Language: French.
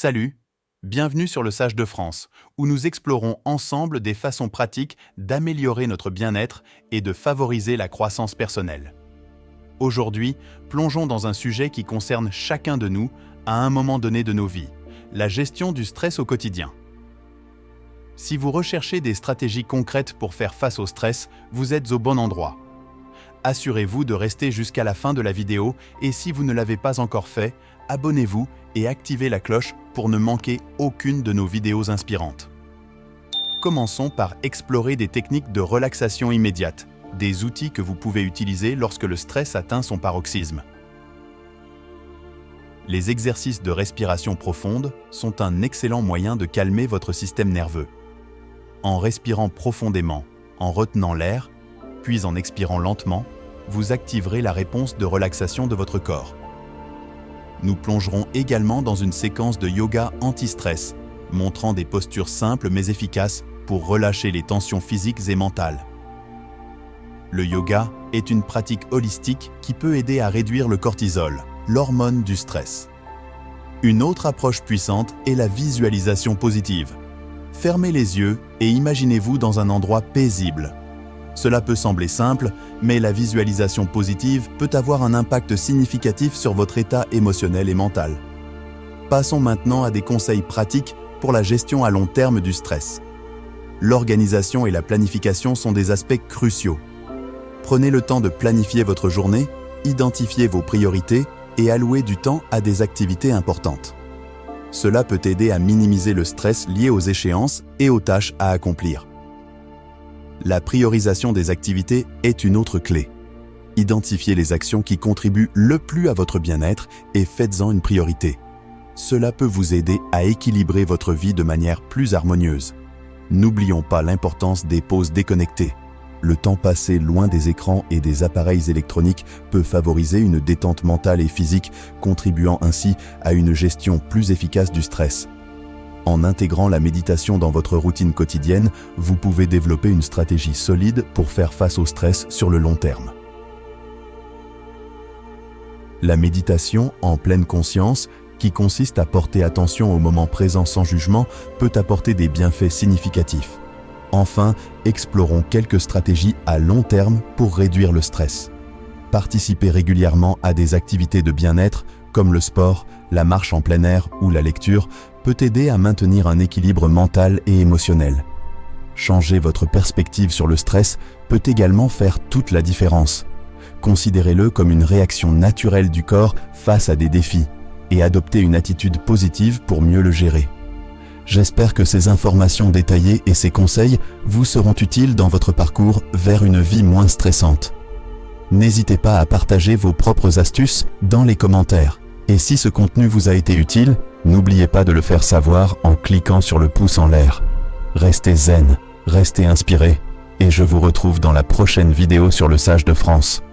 Salut, bienvenue sur le Sage de France, où nous explorons ensemble des façons pratiques d'améliorer notre bien-être et de favoriser la croissance personnelle. Aujourd'hui, plongeons dans un sujet qui concerne chacun de nous à un moment donné de nos vies, la gestion du stress au quotidien. Si vous recherchez des stratégies concrètes pour faire face au stress, vous êtes au bon endroit. Assurez-vous de rester jusqu'à la fin de la vidéo et si vous ne l'avez pas encore fait, abonnez-vous et activez la cloche pour ne manquer aucune de nos vidéos inspirantes. Commençons par explorer des techniques de relaxation immédiate, des outils que vous pouvez utiliser lorsque le stress atteint son paroxysme. Les exercices de respiration profonde sont un excellent moyen de calmer votre système nerveux. En respirant profondément, en retenant l'air, puis en expirant lentement, vous activerez la réponse de relaxation de votre corps. Nous plongerons également dans une séquence de yoga anti-stress, montrant des postures simples mais efficaces pour relâcher les tensions physiques et mentales. Le yoga est une pratique holistique qui peut aider à réduire le cortisol, l'hormone du stress. Une autre approche puissante est la visualisation positive. Fermez les yeux et imaginez-vous dans un endroit paisible. Cela peut sembler simple, mais la visualisation positive peut avoir un impact significatif sur votre état émotionnel et mental. Passons maintenant à des conseils pratiques pour la gestion à long terme du stress. L'organisation et la planification sont des aspects cruciaux. Prenez le temps de planifier votre journée, identifiez vos priorités et allouez du temps à des activités importantes. Cela peut aider à minimiser le stress lié aux échéances et aux tâches à accomplir. La priorisation des activités est une autre clé. Identifiez les actions qui contribuent le plus à votre bien-être et faites-en une priorité. Cela peut vous aider à équilibrer votre vie de manière plus harmonieuse. N'oublions pas l'importance des pauses déconnectées. Le temps passé loin des écrans et des appareils électroniques peut favoriser une détente mentale et physique, contribuant ainsi à une gestion plus efficace du stress. En intégrant la méditation dans votre routine quotidienne, vous pouvez développer une stratégie solide pour faire face au stress sur le long terme. La méditation en pleine conscience, qui consiste à porter attention au moment présent sans jugement, peut apporter des bienfaits significatifs. Enfin, explorons quelques stratégies à long terme pour réduire le stress. Participez régulièrement à des activités de bien-être comme le sport, la marche en plein air ou la lecture peut aider à maintenir un équilibre mental et émotionnel. Changer votre perspective sur le stress peut également faire toute la différence. Considérez-le comme une réaction naturelle du corps face à des défis et adoptez une attitude positive pour mieux le gérer. J'espère que ces informations détaillées et ces conseils vous seront utiles dans votre parcours vers une vie moins stressante. N'hésitez pas à partager vos propres astuces dans les commentaires. Et si ce contenu vous a été utile, n'oubliez pas de le faire savoir en cliquant sur le pouce en l'air. Restez zen, restez inspiré, et je vous retrouve dans la prochaine vidéo sur le Sage de France.